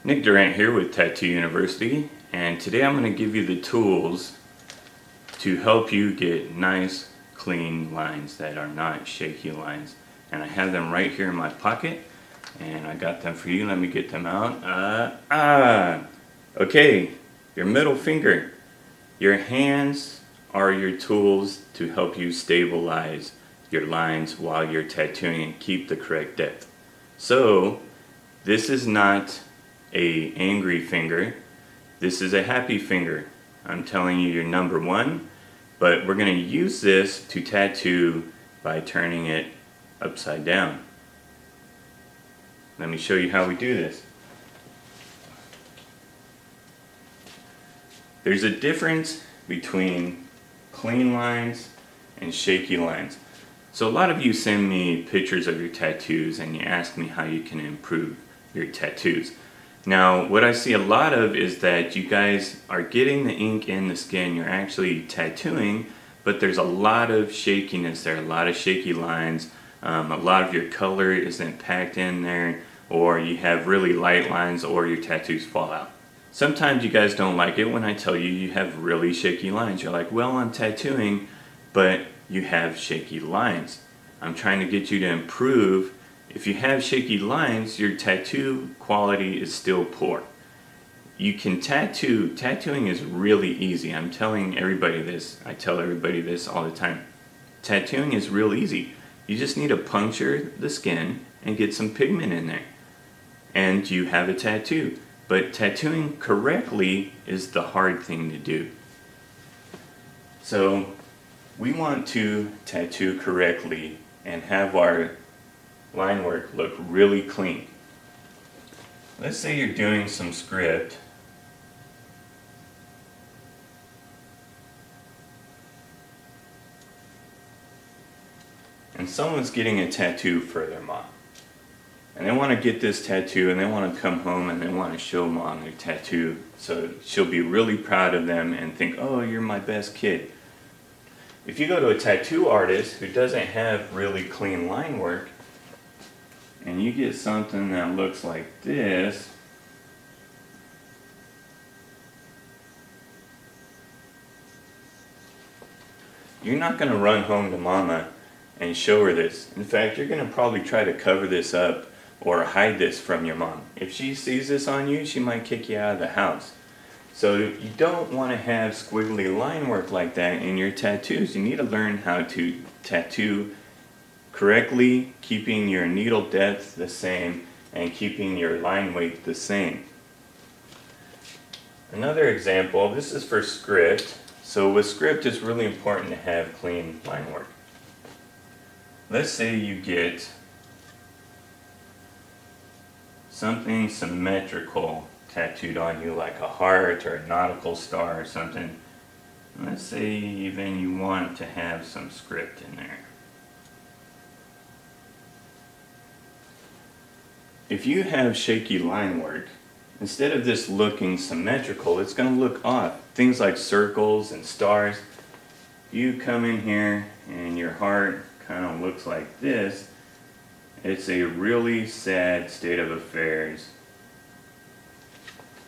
Nick Durant here with Tattoo University, and today I'm going to give you the tools to help you get nice clean lines that are not shaky lines. And I have them right here in my pocket, and I got them for you. Let me get them out. Okay, your middle finger. Your hands are your tools to help you stabilize your lines while you're tattooing and keep the correct depth. So this is not a angry finger. This is a happy finger. I'm telling you, you're number one, but we're going to use this to tattoo by turning it upside down. Let me show you how we do this. There's a difference between clean lines and shaky lines. So a lot of you send me pictures of your tattoos and you ask me how you can improve your tattoos. Now, what I see a lot of is that you guys are getting the ink in the skin, you're actually tattooing, but there's a lot of shakiness there, a lot of shaky lines, a lot of your color isn't packed in there, or you have really light lines, or your tattoos fall out. Sometimes you guys don't like it when I tell you you have really shaky lines. You're like, well, I'm tattooing, but you have shaky lines. I'm trying to get you to improve. If you have shaky lines, your tattoo quality is still poor. You can tattoo. Tattooing is really easy. I'm telling everybody this. I tell everybody this all the time. Tattooing is real easy. You just need to puncture the skin and get some pigment in there, and you have a tattoo. But tattooing correctly is the hard thing to do. So we want to tattoo correctly and have our line work look really clean. Let's say you're doing some script and someone's getting a tattoo for their mom, and they want to get this tattoo and they want to come home and they want to show mom their tattoo so she'll be really proud of them and think, oh, you're my best kid. If you go to a tattoo artist who doesn't have really clean line work and you get something that looks like this, you're not going to run home to mama and show her this. In fact, you're going to probably try to cover this up or hide this from your mom. If she sees this on you, she might kick you out of the house. So you don't want to have squiggly line work like that in your tattoos. You need to learn how to tattoo correctly, keeping your needle depth the same and keeping your line weight the same. Another example, this is for script. So with script, it's really important to have clean line work. Let's say you get something symmetrical tattooed on you, like a heart or a nautical star or something. Let's say even you want to have some script in there. If you have shaky line work, instead of this looking symmetrical, it's going to look off. Things like circles and stars. You come in here and your heart kind of looks like this. It's a really sad state of affairs.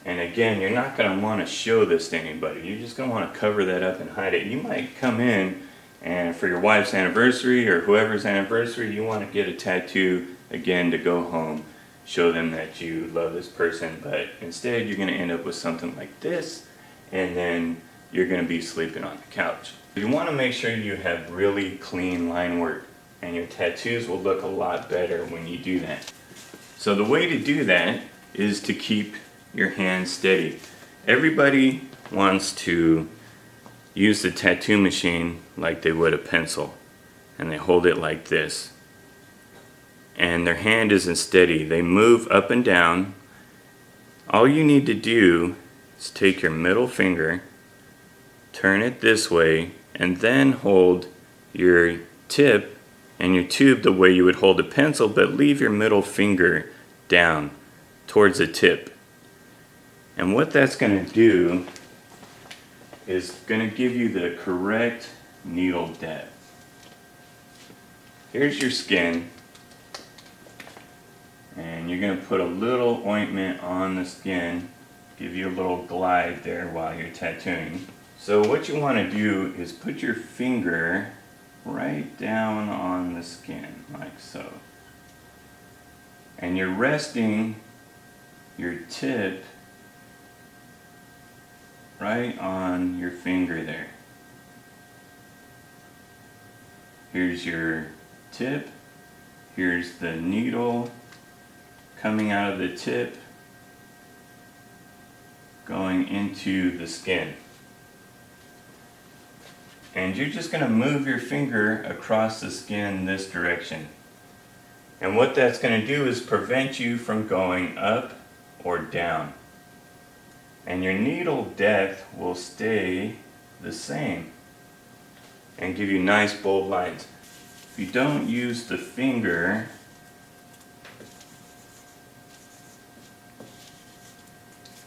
And again, you're not going to want to show this to anybody. You're just going to want to cover that up and hide it. You might come in and for your wife's anniversary or whoever's anniversary, you want to get a tattoo again to go home, show them that you love this person, but instead you're going to end up with something like this, and then you're going to be sleeping on the couch. You want to make sure you have really clean line work, and your tattoos will look a lot better when you do that. So the way to do that is to keep your hands steady. Everybody wants to use the tattoo machine like they would a pencil, and they hold it like this. And their hand isn't steady. They move up and down. All you need to do is take your middle finger, turn it this way, and then hold your tip and your tube the way you would hold a pencil, but leave your middle finger down towards the tip. And what that's going to do is going to give you the correct needle depth. Here's your skin. And And you're going to put a little ointment on the skin, give you a little glide there while you're tattooing. So what you want to do is put your finger right down on the skin, like so. And you're resting your tip right on your finger there. Here's your tip, here's the needle coming out of the tip, going into the skin. And you're just going to move your finger across the skin this direction. And what that's going to do is prevent you from going up or down. And your needle depth will stay the same and give you nice bold lines. If you don't use the finger,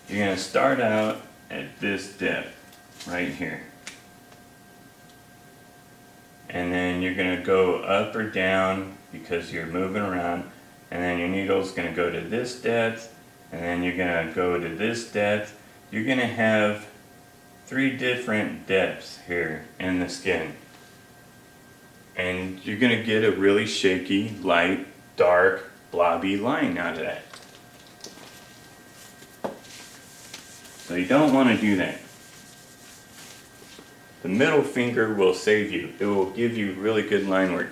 you're going to start out at this depth right here. And then you're going to go up or down because you're moving around. And then your needle's going to go to this depth. And then you're going to go to this depth. You're going to have 3 different depths here in the skin. And you're going to get a really shaky, light, dark, blobby line out of that. So you don't want to do that. The middle finger will save you. It will give you really good line work.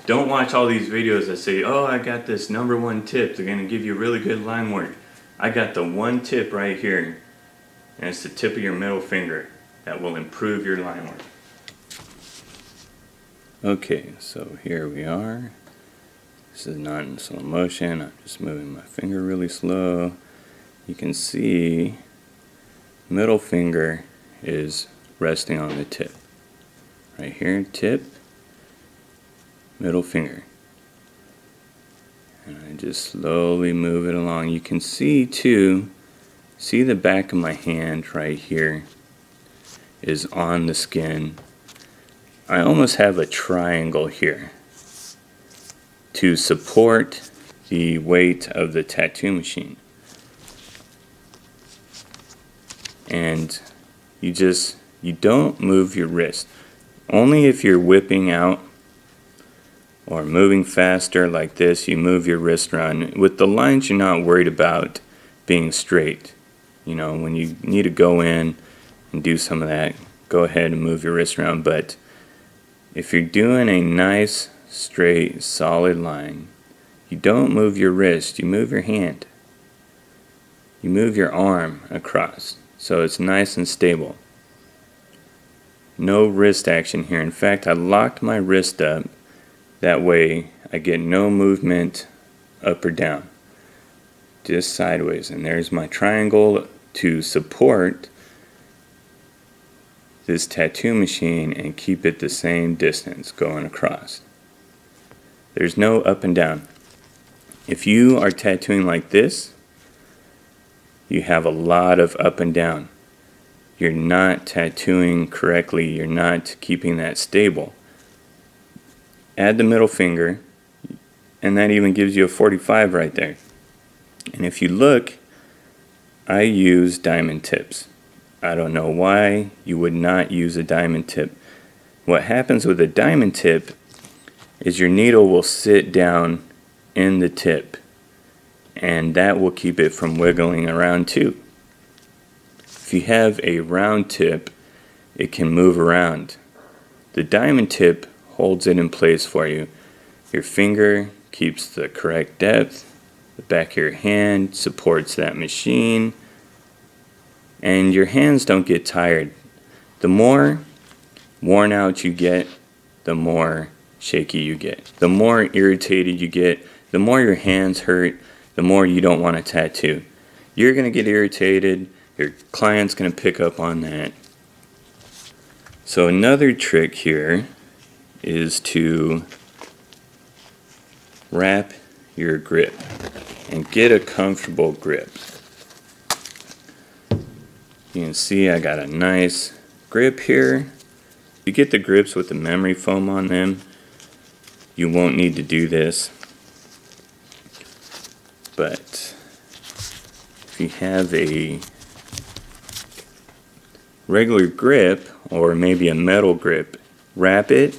Don't watch all these videos that say, oh, I got this #1 tip. They're going to give you really good line work. I got the one tip right here. And it's the tip of your middle finger that will improve your line work. Okay, so here we are. This is not in slow motion. I'm just moving my finger really slow. You can see middle finger is resting on the tip. Right here, tip, middle finger. And I just slowly move it along. You can see too, see the back of my hand right here is on the skin. I almost have a triangle here to support the weight of the tattoo machine. And you don't move your wrist. Only if you're whipping out or moving faster like this, you move your wrist around. With the lines, you're not worried about being straight. You know, when you need to go in and do some of that, go ahead and move your wrist around. But if you're doing a nice, straight, solid line, you don't move your wrist, you move your hand. You move your arm across, so it's nice and stable. No wrist action here. In fact, I locked my wrist up. That way I get no movement up or down. Just sideways. And there's my triangle to support this tattoo machine and keep it the same distance going across. There's no up and down. If you are tattooing like this, you have a lot of up and down. You're not tattooing correctly. You're not keeping that stable. Add the middle finger, and that even gives you a 45 right there. And if you look, I use diamond tips. I don't know why you would not use a diamond tip. What happens with a diamond tip is your needle will sit down in the tip, and that will keep it from wiggling around too. If you have a round tip, it can move around. The diamond tip holds it in place for you. Your finger keeps the correct depth. The back of your hand supports that machine. And your hands don't get tired. The more worn out you get, the more shaky you get. The more irritated you get, the more your hands hurt, the more you don't want to tattoo. You're going to get irritated. Your client's going to pick up on that. So another trick here is to wrap your grip and get a comfortable grip. You can see I got a nice grip here. You get the grips with the memory foam on them. You won't need to do this. but if you have a regular grip or maybe a metal grip, wrap it,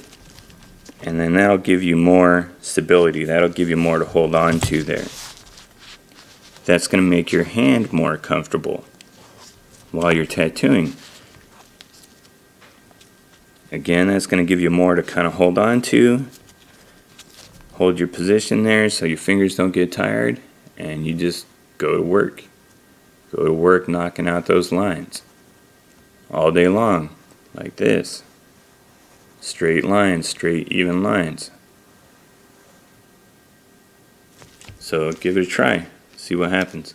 and then that'll give you more stability. That'll give you more to hold on to there. That's going to make your hand more comfortable while you're tattooing. Again, that's going to give you more to kind of hold on to. Hold your position there so your fingers don't get tired, and you just go to work. Go to work knocking out those lines all day long, like this. Straight lines, straight even lines. So give it a try, see what happens.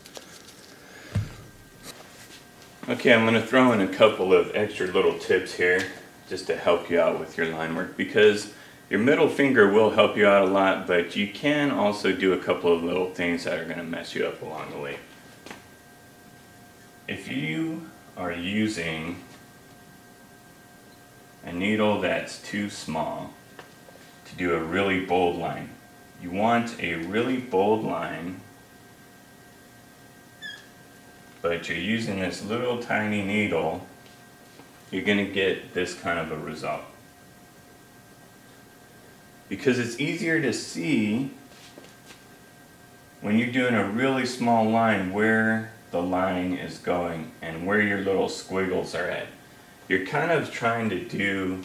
Okay, I'm going to throw in a couple of extra little tips here just to help you out with your line work, because your middle finger will help you out a lot, but you can also do a couple of little things that are going to mess you up along the way. If you are using a needle that's too small to do a really bold line, you want a really bold line, but you're using this little tiny needle, you're going to get this kind of a result. Because it's easier to see when you're doing a really small line where the line is going and where your little squiggles are at. You're kind of trying to do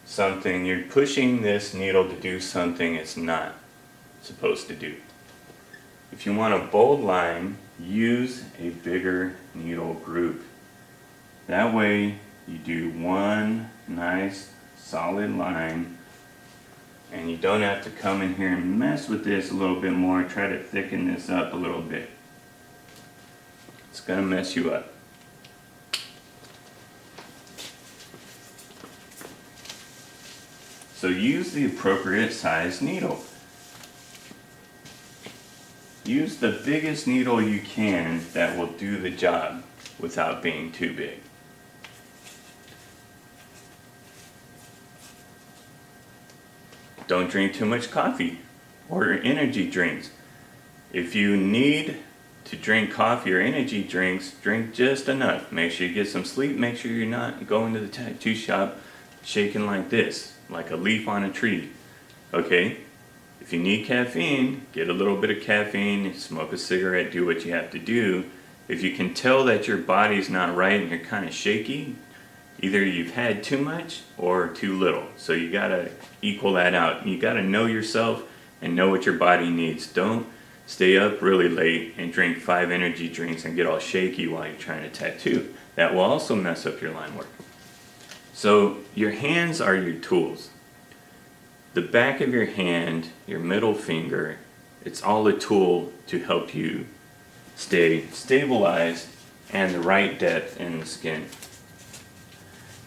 something, you're pushing this needle to do something it's not supposed to do. If you want a bold line, use a bigger needle group. That way you do one nice solid line, and you don't have to come in here and mess with this a little bit more, try to thicken this up a little bit. It's going to mess you up. So use the appropriate size needle. Use the biggest needle you can that will do the job without being too big. Don't drink too much coffee or energy drinks. If you need to drink coffee or energy drinks, drink just enough. Make sure you get some sleep. Make sure you're not going to the tattoo shop shaking like this, like a leaf on a tree. Okay? If you need caffeine, get a little bit of caffeine, smoke a cigarette, do what you have to do. If you can tell that your body's not right and you're kind of shaky, either you've had too much or too little. So you gotta equal that out. You gotta know yourself and know what your body needs. Don't stay up really late and drink 5 energy drinks and get all shaky while you're trying to tattoo. That will also mess up your line work. So your hands are your tools. The back of your hand, your middle finger, it's all a tool to help you stay stabilized and the right depth in the skin.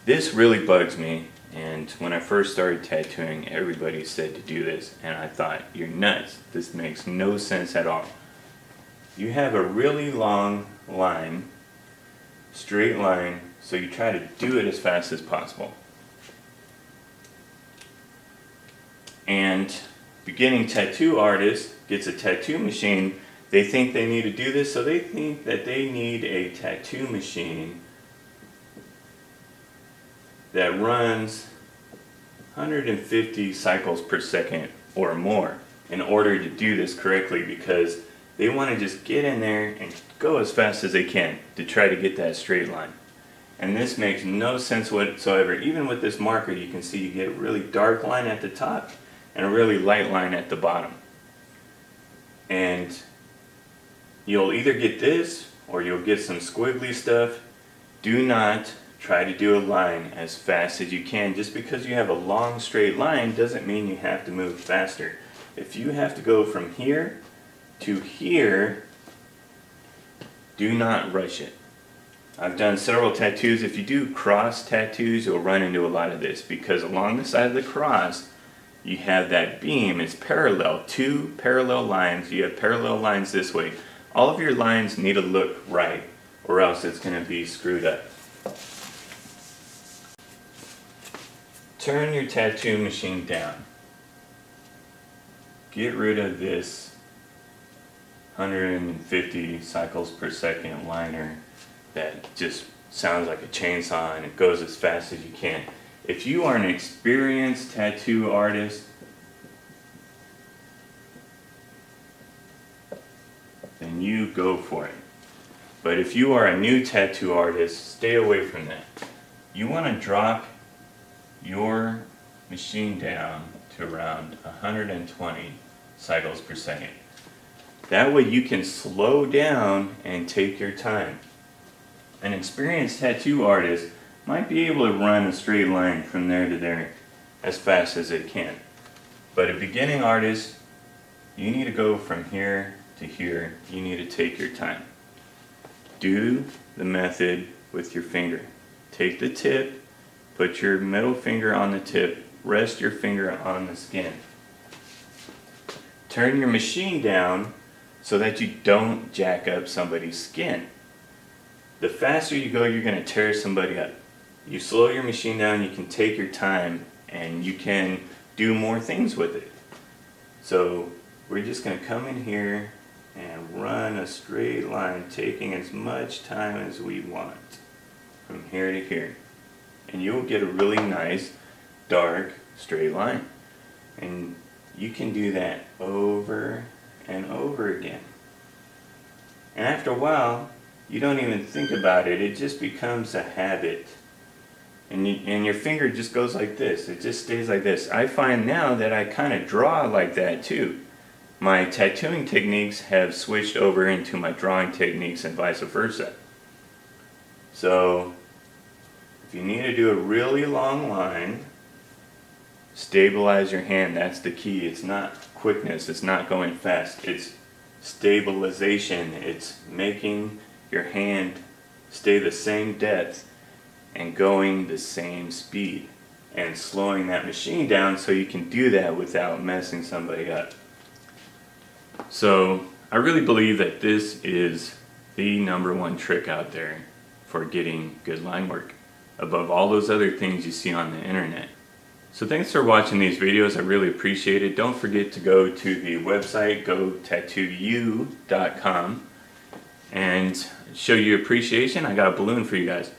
This really bugs me, and when I first started tattooing, everybody said to do this, and I thought, you're nuts. This makes no sense at all. You have a really long line, straight line, so you try to do it as fast as possible. And beginning tattoo artist gets a tattoo machine, they think they need to do this, so they think that they need a tattoo machine that runs 150 cycles per second or more in order to do this correctly, because they want to just get in there and go as fast as they can to try to get that straight line. And this makes no sense whatsoever. Even with this marker, you can see you get a really dark line at the top and a really light line at the bottom. And you'll either get this or you'll get some squiggly stuff. Do not try to do a line as fast as you can. Just because you have a long straight line doesn't mean you have to move faster. If you have to go from here to here, do not rush it. I've done several tattoos. If you do cross tattoos, you'll run into a lot of this, because along the side of the cross you have that beam. It's parallel, 2 parallel lines. You have parallel lines this way. All of your lines need to look right, or else it's going to be screwed up. Turn your tattoo machine down. Get rid of this 150 cycles per second liner that just sounds like a chainsaw and it goes as fast as you can. If you are an experienced tattoo artist, then you go for it. But if you are a new tattoo artist, stay away from that. You want to drop your machine down to around 120 cycles per second. That way you can slow down and take your time. An experienced tattoo artist might be able to run a straight line from there to there as fast as they can. But a beginning artist, you need to go from here to here. You need to take your time. Do the method with your finger. Take the tip, put your middle finger on the tip, rest your finger on the skin. Turn your machine down so that you don't jack up somebody's skin. The faster you go, you're going to tear somebody up. You slow your machine down, you can take your time, and you can do more things with it. So we're just going to come in here and run a straight line, taking as much time as we want from here to here. And you'll get a really nice, dark, straight line. And you can do that over and over again. And after a while, you don't even think about it. It just becomes a habit. And your finger just goes like this. It just stays like this. I find now that I kind of draw like that too. My tattooing techniques have switched over into my drawing techniques and vice versa. So, if you need to do a really long line, stabilize your hand. That's the key. It's not quickness. It's not going fast. It's stabilization. It's making your hand stay the same depth and going the same speed and slowing that machine down so you can do that without messing somebody up. So I really believe that this is the #1 trick out there for getting good line work above all those other things you see on the internet. So thanks for watching these videos. I really appreciate it. Don't forget to go to the website, gotattooyou.com, and show you appreciation. I got a balloon for you guys.